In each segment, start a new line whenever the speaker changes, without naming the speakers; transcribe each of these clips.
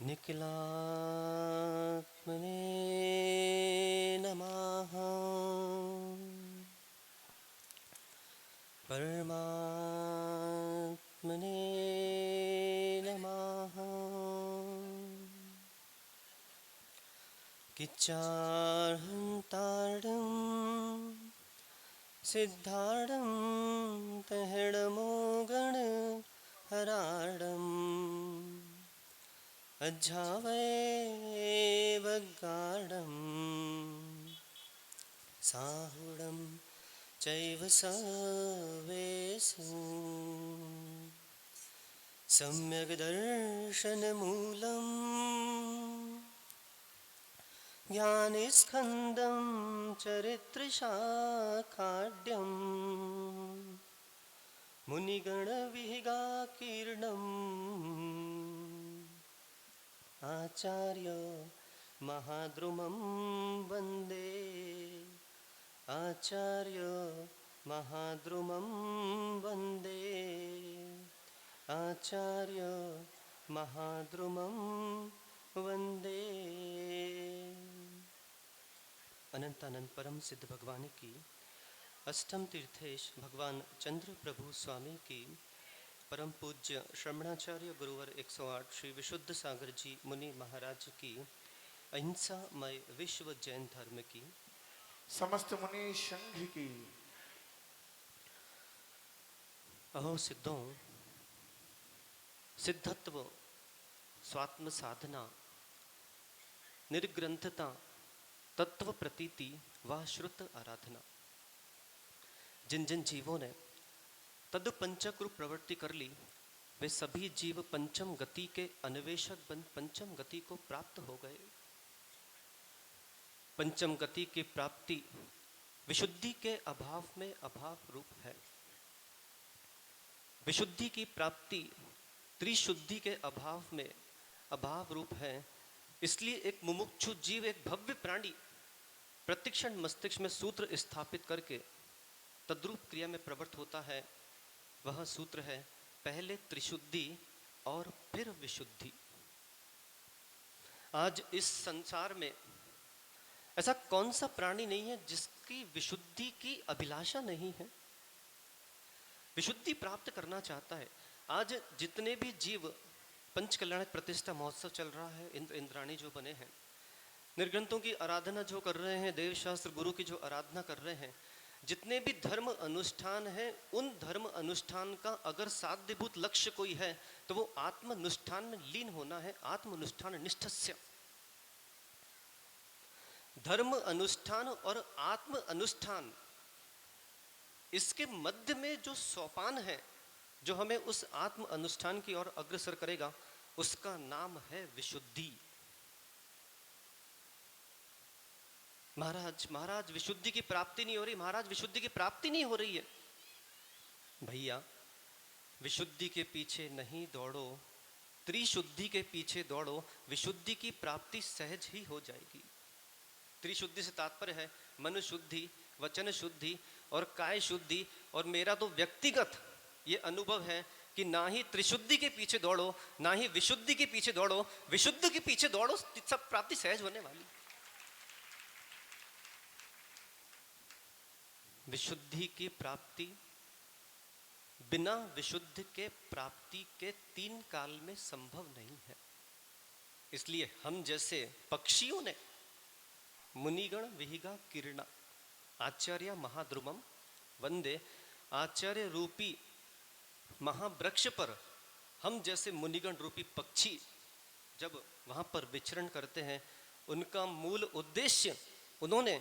निखिलात्मने नमः। परमात्मने नमः। किच्चार्हन्तार्डं सिद्धार्डं तहडमोगण हराडम् अज्झावै बग्गाडं साहुडं चैव सवेसु सम्यग् दर्शनमूलम् ज्ञानस्कन्दं चरित्रशाखाढ्यं मुनिगणविहिगाकीर्णम् आचार्य महाद्रुमं वन्दे आचार्य महाद्रुमं वन्दे आचार्य महाद्रुमं वन्दे। अनंत अनंत परम सिद्ध भगवान की अष्टम तीर्थेश भगवान चंद्र प्रभु स्वामी की परम पूज्य श्रमणाचार्य गुरुवर 108 श्री विशुद्ध सागर जी मुनि महाराज की अहिंसामय विश्व जैन धर्म की
समस्त मुनि संघ की।
अहो सिद्धों, सिद्धत्व, स्वात्म साधना, निर्ग्रंथता, तत्व प्रतीति व श्रुत आराधना, जिन जिन जीवों ने तद पंचक्रूप प्रवृत्ति कर ली वे सभी जीव पंचम गति के अन्वेषक बन पंचम गति को प्राप्त हो गए। पंचम गति की प्राप्ति विशुद्धि के अभाव में अभाव रूप है। विशुद्धि की प्राप्ति त्रिशुद्धि के अभाव में अभाव रूप है। इसलिए एक मुमुक्षु जीव, एक भव्य प्राणी प्रतिक्षण मस्तिष्क में सूत्र स्थापित करके तद्रूप क्रिया में प्रवृत्त होता है। वह सूत्र है पहले त्रिशुद्धि और फिर विशुद्धि। आज इस संसार में ऐसा कौन सा प्राणी नहीं है जिसकी विशुद्धि की अभिलाषा नहीं है, विशुद्धि प्राप्त करना चाहता है। आज जितने भी जीव पंचकल्याण प्रतिष्ठा महोत्सव चल रहा है, इंद्र इंद्राणी जो बने हैं, निर्ग्रंथों की आराधना जो कर रहे हैं, देव शास्त्र गुरु की जो आराधना कर रहे हैं, जितने भी धर्म अनुष्ठान है, उन धर्म अनुष्ठान का अगर साध्यभूत लक्ष्य कोई है तो वो आत्मनुष्ठान में लीन होना है। आत्मनुष्ठान निष्ठस्य। धर्म अनुष्ठान और आत्म अनुष्ठान, इसके मध्य में जो सोपान है जो हमें उस आत्म अनुष्ठान की ओर अग्रसर करेगा, उसका नाम है विशुद्धि। महाराज विशुद्धि की प्राप्ति नहीं हो रही, महाराज विशुद्धि की प्राप्ति नहीं हो रही है। भैया, विशुद्धि के पीछे नहीं दौड़ो, त्रिशुद्धि के पीछे दौड़ो, विशुद्धि की प्राप्ति सहज ही हो जाएगी। त्रिशुद्धि से तात्पर्य है मन शुद्धि, वचन शुद्धि और काय शुद्धि। और मेरा तो व्यक्तिगत ये अनुभव है कि ना ही त्रिशुद्धि के पीछे दौड़ो, ना ही विशुद्धि के पीछे दौड़ो, विशुद्ध के पीछे दौड़ो, सब प्राप्ति सहज होने वाली। विशुद्धि की प्राप्ति बिना विशुद्ध के प्राप्ति के 3 काल में संभव नहीं है। इसलिए हम जैसे पक्षियों ने मुनिगण विहिगा किरणा आचार्य महाद्रुमम वंदे, आचार्य रूपी महावृक्ष पर हम जैसे मुनिगण रूपी पक्षी जब वहां पर विचरण करते हैं, उनका मूल उद्देश्य, उन्होंने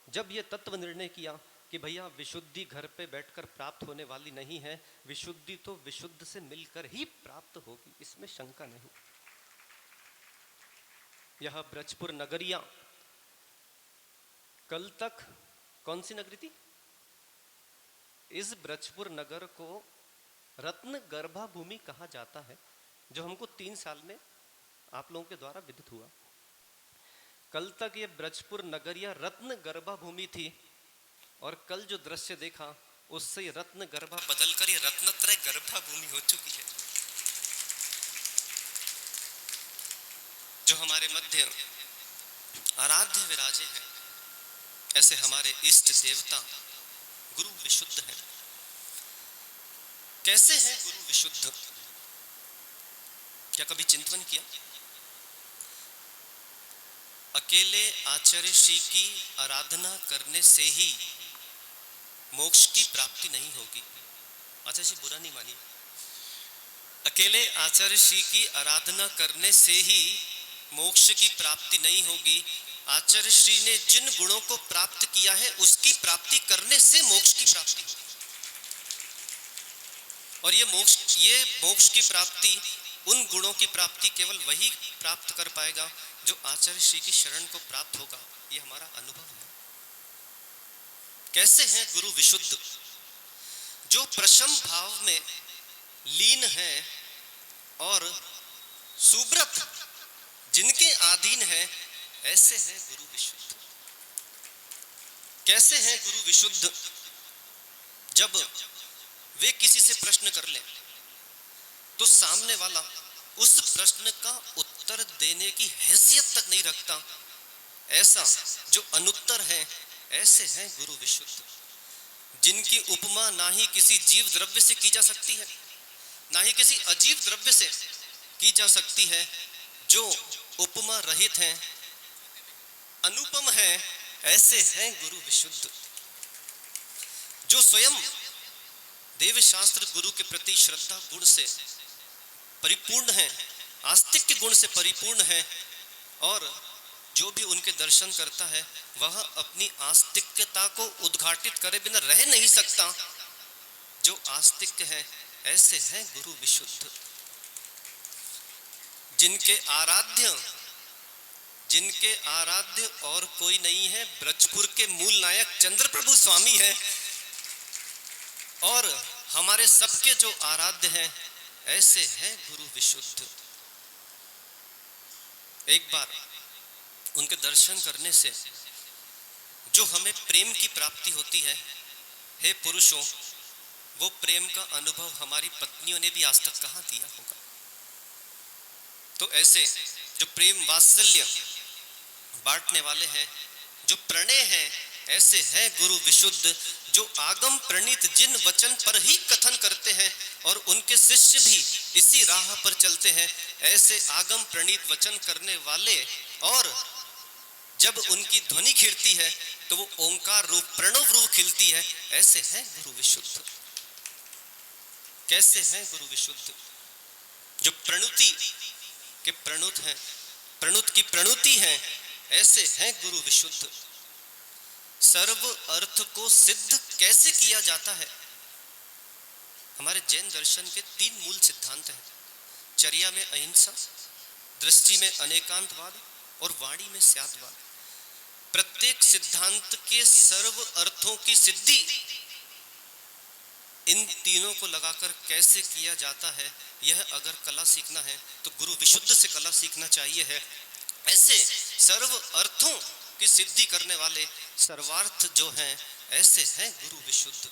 जब ये तत्व निर्णय किया कि भैया विशुद्धि घर पे बैठकर प्राप्त होने वाली नहीं है, विशुद्धि तो विशुद्ध से मिलकर ही प्राप्त होगी, इसमें शंका नहीं। यह ब्रजपुर नगरिया कल तक कौन सी नगरी थी? इस ब्रजपुर नगर को रत्न गर्भा भूमि कहा जाता है, जो हमको 3 साल में आप लोगों के द्वारा विदित हुआ। कल तक ये ब्रजपुर नगरिया रत्न गर्भा भूमि थी, और कल जो दृश्य देखा उससे ये रत्न गर्भा बदलकर ये रत्नत्रय गर्भा भूमि हो चुकी है। जो हमारे मध्य आराध्य विराजे हैं, ऐसे हमारे इष्ट देवता गुरु विशुद्ध हैं। कैसे है गुरु विशुद्ध? क्या कभी चिंतन किया? अकेले आचार्य श्री की आराधना करने से ही मोक्ष की प्राप्ति नहीं होगी। आचार्य श्री बुरा नहीं मानिए, अकेले आचार्य श्री की आराधना करने से ही मोक्ष की प्राप्ति नहीं होगी। आचार्य श्री ने जिन गुणों को प्राप्त किया है उसकी प्राप्ति करने से मोक्ष की प्राप्ति होगी। और ये मोक्ष की प्राप्ति, उन गुणों की प्राप्ति केवल वही प्राप्त कर पाएगा जो आचार्य श्री की शरण को प्राप्त होगा। ये हमारा अनुभव है। कैसे हैं गुरु विशुद्ध? जो प्रशम भाव में लीन है और सुब्रत जिनके अधीन है, ऐसे हैं गुरु विशुद्ध। कैसे हैं गुरु विशुद्ध? जब वे किसी से प्रश्न कर लें तो सामने वाला उस प्रश्न का उत्तर देने की हैसियत तक नहीं रखता, ऐसा जो अनुत्तर है, ऐसे हैं गुरु विशुद्ध। जिनकी उपमा ना ही किसी जीव द्रव्य से की जा सकती है, ना ही किसी अजीव द्रव्य से की जा सकती है, जो उपमा रहित हैं, अनुपम है, ऐसे हैं गुरु विशुद्ध। जो स्वयं देव शास्त्र गुरु के प्रति श्रद्धा गुण से परिपूर्ण है, आस्तिक्य गुण से परिपूर्ण है, और जो भी उनके दर्शन करता है वह अपनी आस्तिक्यता को उद्घाटित करे बिना रह नहीं सकता। जो आस्तिक्य है, ऐसे हैं गुरु विशुद्ध। जिनके आराध्य और कोई नहीं है, ब्रजपुर के मूल नायक चंद्र प्रभु स्वामी है, और हमारे सबके जो आराध्य हैं, ऐसे हैं गुरु विशुद्ध। एक बार उनके दर्शन करने से जो हमें प्रेम की प्राप्ति होती है, हे पुरुषों, वो प्रेम का अनुभव हमारी पत्नियों ने भी आज तक कहाँ दिया होगा। तो ऐसे जो प्रेम वात्सल्य बांटने वाले हैं, जो प्रणय हैं, ऐसे हैं गुरु विशुद्ध। जो आगम प्रणीत जिन वचन पर ही कथन करते हैं और उनके शिष्य भी इसी राह पर चलते हैं, ऐसे आगम प्रणीत वचन करने वाले, और जब उनकी ध्वनि खिलती है तो वो ओंकार रूप प्रणव रूप खिलती है, ऐसे हैं गुरु विशुद्ध। कैसे हैं गुरु विशुद्ध? जो प्रणुति के प्रणुत हैं, प्रणुत की प्रणुति हैं, ऐसे हैं गुरु विशुद्ध। सर्व अर्थ को सिद्ध कैसे किया जाता है? हमारे जैन दर्शन के 3 मूल सिद्धांत हैं। चर्या में अहिंसा, दृष्टि में अनेकांतवाद और वाणी में स्यादवाद। प्रत्येक सिद्धांत के सर्व अर्थों की सिद्धि इन तीनों को लगाकर कैसे किया जाता है, यह अगर कला सीखना है तो गुरु विशुद्ध से कला सीखना चाहिए है। ऐसे सर्व अर्थों की सिद्धि करने वाले सर्वार्थ जो हैं, ऐसे हैं गुरु विशुद्ध।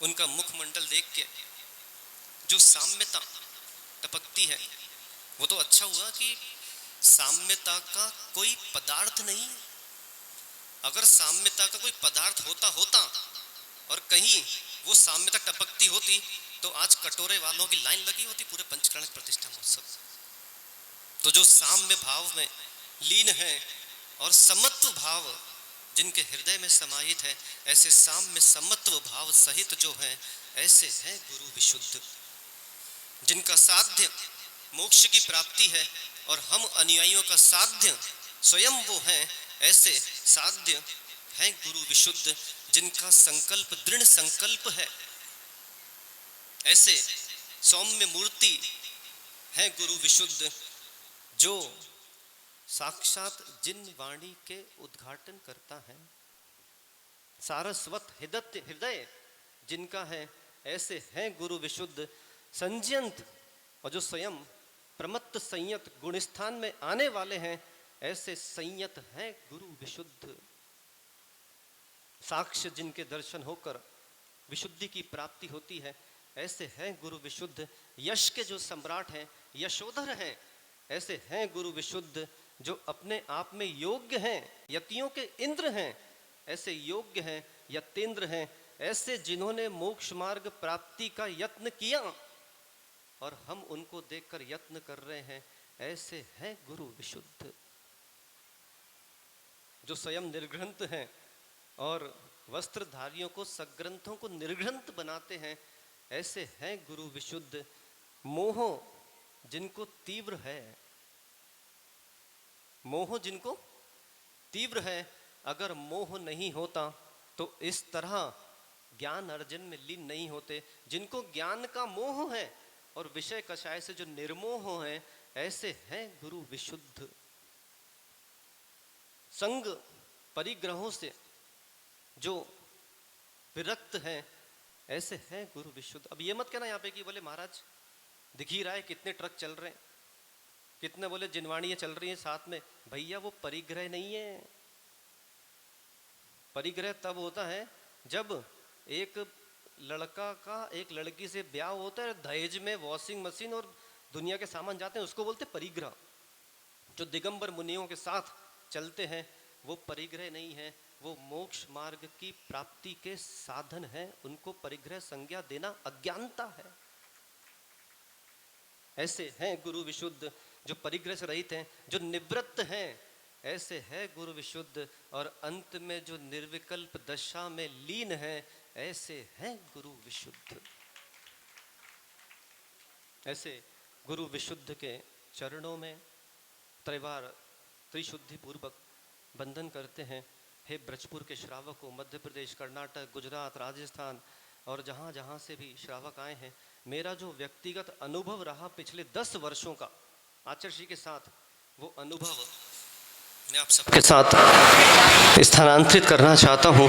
उनका मुखमंडल देख के जो साम्यता टपकती है, वो तो अच्छा हुआ कि साम्यता का कोई पदार्थ नहीं है। अगर साम्यता का कोई पदार्थ होता और कहीं वो साम्यता टपकती होती तो आज कटोरे वालों की लाइन लगी होती पूरे पंचकर्णक प्रतिष्ठा महोत्सव। तो जो साम्य भाव में लीन है और समत्व भाव जिनके हृदय में समाहित है, ऐसे साम्य समत्व भाव सहित जो है, ऐसे हैं गुरु विशुद्ध। जिनका साध्य मोक्ष की प्राप्ति है और हम अनुयायियों का साध्य स्वयं वो हैं, ऐसे साध्य हैं गुरु विशुद्ध। जिनका संकल्प दृढ़ संकल्प है, ऐसे सौम्य मूर्ति है गुरु विशुद्ध। जो साक्षात जिन वाणी के उद्घाटन करता है, सारस्वत हृदय जिनका है, ऐसे हैं गुरु विशुद्ध। संजयंत और जो स्वयं प्रमत्त संयत गुणस्थान में आने वाले हैं, ऐसे संयत हैं गुरु विशुद्ध। साक्ष्य जिनके दर्शन होकर विशुद्धि की प्राप्ति होती है, ऐसे हैं गुरु विशुद्ध। यश के जो सम्राट हैं, यशोधर हैं, ऐसे हैं गुरु विशुद्ध जो अपने आप में योग्य हैं, यतियों के इंद्र हैं, ऐसे योग्य हैं, यतेंद्र हैं, ऐसे जिन्होंने मोक्ष मार्ग प्राप्ति का यत्न किया और हम उनको देखकर यत्न कर रहे हैं, ऐसे हैं गुरु विशुद्ध जो स्वयं निर्ग्रंथ हैं और वस्त्रधारियों को सग्रंथों को निर्ग्रंथ बनाते हैं, ऐसे हैं गुरु विशुद्ध। मोह जिनको तीव्र है, मोह जिनको तीव्र है, अगर मोह नहीं होता तो इस तरह ज्ञान अर्जन में लीन नहीं होते। जिनको ज्ञान का मोह है और विषय कषाय से जो निर्मोह है, ऐसे हैं गुरु विशुद्ध। संग परिग्रहों से जो विरक्त हैं, ऐसे हैं गुरु विशुद्ध। अब ये मत कहना यहाँ पे कि बोले महाराज दिख ही रहा है कितने ट्रक चल रहे हैं, कितने बोले जिनवाणियां चल रही हैं साथ में। भैया वो परिग्रह नहीं है। परिग्रह तब होता है जब एक लड़का का एक लड़की से ब्याह होता है, दहेज में वॉशिंग मशीन और दुनिया के सामान जाते हैं, उसको बोलते परिग्रह। जो दिगंबर मुनियों के साथ चलते हैं वो परिग्रह नहीं है, वो मोक्ष मार्ग की प्राप्ति के साधन है। उनको परिग्रह संज्ञा देना अज्ञानता है। ऐसे हैं गुरु विशुद्ध जो परिग्रह से रहित हैं, जो निवृत्त हैं, ऐसे है गुरु विशुद्ध। और अंत में जो निर्विकल्प दशा में लीन है, ऐसे हैं गुरु विशुद्ध। ऐसे गुरु विशुद्ध के चरणों में त्रैवार त्रिशुद्धि पूर्वक बंधन करते हैं। हे ब्रजपुर के श्रावकों, मध्य प्रदेश, कर्नाटक, गुजरात, राजस्थान और जहाँ जहाँ से भी श्रावक आए हैं, मेरा जो व्यक्तिगत अनुभव रहा पिछले 10 वर्षों का आचार्य जी के साथ, वो अनुभव मैं आप सबके साथ स्थानांतरित करना चाहता हूँ।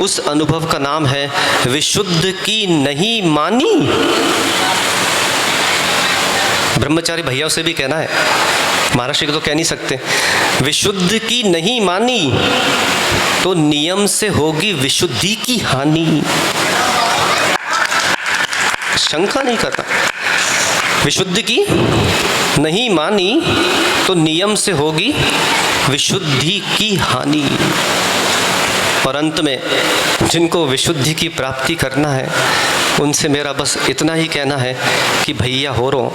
उस अनुभव का नाम है विशुद्ध की नहीं मानी। ब्रह्मचारी भैया से भी कहना है, महाराष्ट्र को तो कह नहीं सकते। विशुद्ध की नहीं मानी तो नियम से होगी विशुद्धि की हानि। शंका नहीं करता। विशुद्ध की नहीं मानी तो नियम से होगी विशुद्धि की हानि। और अंत में जिनको विशुद्धि की प्राप्ति करना है, उनसे मेरा बस इतना ही कहना है कि भैया हो रो,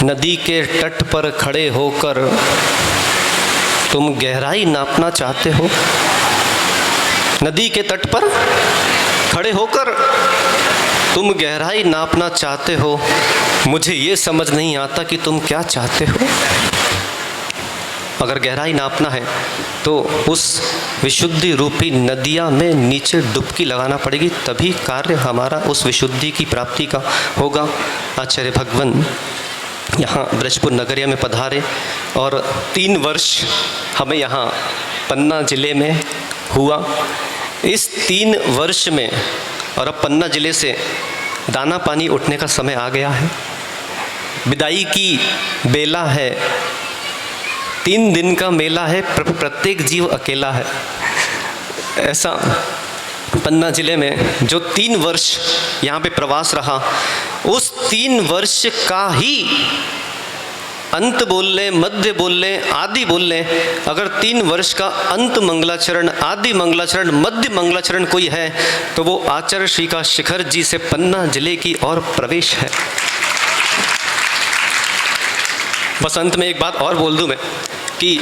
नदी के तट पर खड़े होकर तुम गहराई नापना चाहते हो। नदी के तट पर खड़े होकर तुम गहराई नापना चाहते हो। मुझे ये समझ नहीं आता कि तुम क्या चाहते हो। अगर गहराई नापना है तो उस विशुद्धि रूपी नदिया में नीचे डुबकी लगाना पड़ेगी, तभी कार्य हमारा उस विशुद्धि की प्राप्ति का होगा। आचार्य भगवान यहाँ ब्रजपुर नगरिया में पधारे और 3 वर्ष हमें यहाँ पन्ना जिले में हुआ। इस 3 वर्ष में, और अब पन्ना जिले से दाना पानी उठने का समय आ गया है, विदाई की बेला है, 3 दिन का मेला है, प्रत्येक जीव अकेला है। ऐसा पन्ना जिले में जो 3 वर्ष यहाँ पे प्रवास रहा, उस 3 वर्ष का ही अंत बोल लें, मध्य बोल लें, आदि बोल लें। अगर 3 वर्ष का अंत मंगलाचरण, आदि मंगलाचरण, मध्य मंगलाचरण कोई है तो वो आचार्य श्री का शिखर जी से पन्ना जिले की ओर प्रवेश है। बस अंत में एक बात और बोल दूं मैं कि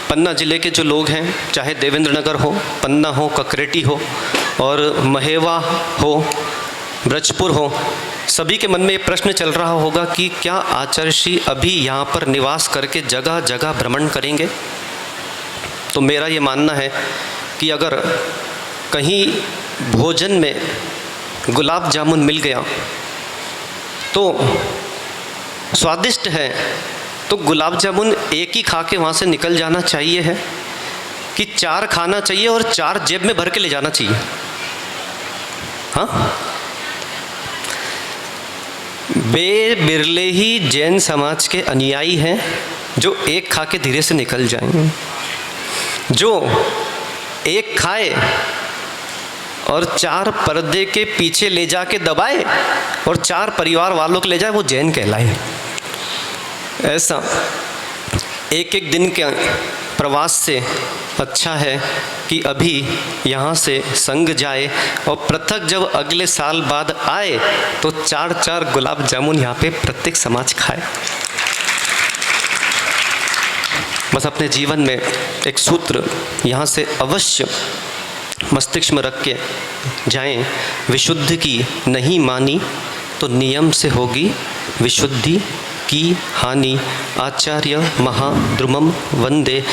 पन्ना जिले के जो लोग हैं, चाहे देवेंद्र नगर हो, पन्ना हो, ककरेटी हो और महेवा हो, ब्रजपुर हो, सभी के मन में ये प्रश्न चल रहा होगा कि क्या आचार्य श्री अभी यहाँ पर निवास करके जगह जगह भ्रमण करेंगे। तो मेरा ये मानना है कि अगर कहीं भोजन में गुलाब जामुन मिल गया तो स्वादिष्ट है, तो गुलाब जामुन एक ही खा के वहाँ से निकल जाना चाहिए है कि 4 खाना चाहिए और 4 जेब में भर के ले जाना चाहिए। हाँ, बिरले ही जैन समाज के अनुयायी हैं जो एक खा के धीरे से निकल जाएंगे। जो एक खाए और 4 पर्दे के पीछे ले जाके दबाए और 4 परिवार वालों को ले जाए, वो जैन कहलाए। ऐसा एक एक दिन के प्रवास से अच्छा है कि अभी यहाँ से संग जाए और पृथक जब अगले साल बाद आए तो 4-4 गुलाब जामुन यहाँ पे प्रत्येक समाज खाए। बस अपने जीवन में एक सूत्र यहाँ से अवश्य मस्तिष्क में रख के जाएं, विशुद्ध की नहीं मानी तो नियम से होगी विशुद्धि की हानि। आचार्य महाद्रुमम वंदे।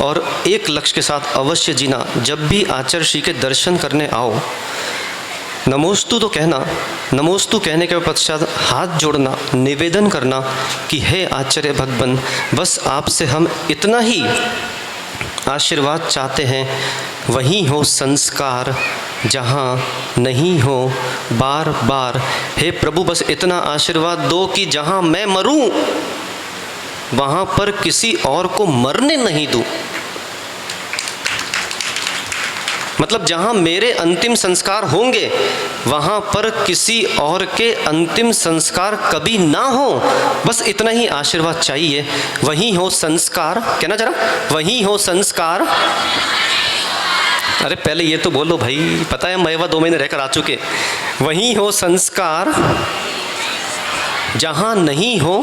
और एक लक्ष्य के साथ अवश्य जीना, जब भी आचार्य श्री के दर्शन करने आओ नमोस्तु तो कहना, नमोस्तु कहने के पश्चात हाथ जोड़ना, निवेदन करना कि हे आचार्य भगवान, बस आपसे हम इतना ही आशीर्वाद चाहते हैं, वहीं हो संस्कार जहाँ नहीं हो बार बार। हे प्रभु, बस इतना आशीर्वाद दो कि जहाँ मैं मरूं वहाँ पर किसी और को मरने नहीं दूं। मतलब जहाँ मेरे अंतिम संस्कार होंगे वहाँ पर किसी और के अंतिम संस्कार कभी ना हो, बस इतना ही आशीर्वाद चाहिए। वहीं हो संस्कार, कहना जरा, वहीं हो संस्कार। अरे पहले ये तो बोलो भाई, पता है मैं 2 महीने रहकर आ चुके। वहीं हो संस्कार जहाँ नहीं हो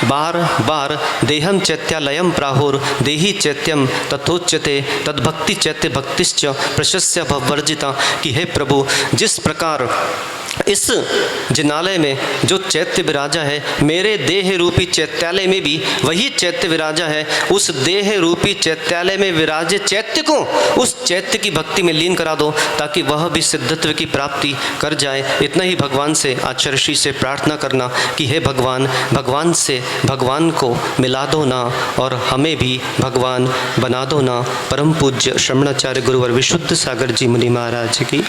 बार बार। देहम चैत्यालयम प्राहुर देही चैत्यम तथोच्यते तद्भक्ति चैत्य भक्तिश्च प्रशस्य भवर्जिता। कि हे प्रभु, जिस प्रकार इस जिनालय में जो चैत्य विराजा है, मेरे देह रूपी चैत्यालय में भी वही चैत्य विराजा है। उस देह रूपी चैत्यालय में विराजे चैत्य को उस चैत्य की भक्ति में लीन करा दो, ताकि वह भी सिद्धत्व की प्राप्ति कर जाए। इतना ही भगवान से, आचार्य श्री से प्रार्थना करना कि हे भगवान, भगवान से भगवान को मिला दो ना और हमें भी भगवान बना दो ना। परम पूज्य श्रमणाचार्य गुरुवर विशुद्ध सागर जी मुनि महाराज की।